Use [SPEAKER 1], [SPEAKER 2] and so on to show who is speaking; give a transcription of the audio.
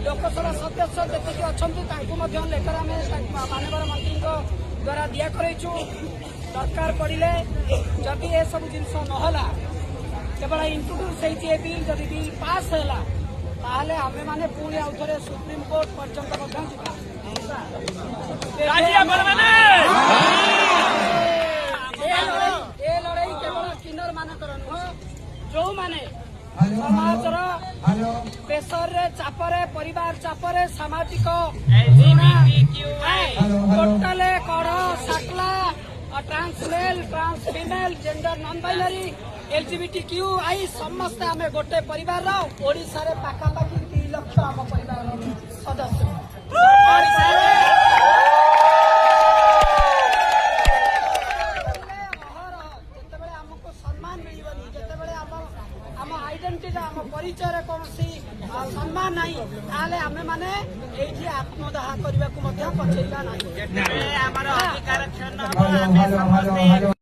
[SPEAKER 1] लोकसभा सदस्य जी अच्छा लेटर आम माननीय मंत्री द्वारा दिया करेचु दरकार पड़े जदि ये सब जिन नहला केवल इंट्रोड्यूस होती बिल जदि बिल पास है ताहले आमे माने पुणी आउ थे सुप्रीम कोर्ट पर्यंत लड़ाई केवल किन्नर मानकर नुह जो माने समाजर प्रेसर चापरे परिवार चापरे सामाजिक टोटाले कड़ साकला transmale transfemale gender non binary LGBTQI समस्ते आम गोटे परिवार ओडिशा रे पाखापाखि 2 लाख आम परिवार सदस्य आमको सम्मान मिलबनी जितेबाला आम आइडेंटिटी आम परिचय कौन सम्मान ना ताले आमे माने एठी आत्मदाह करने को पछेगा ना।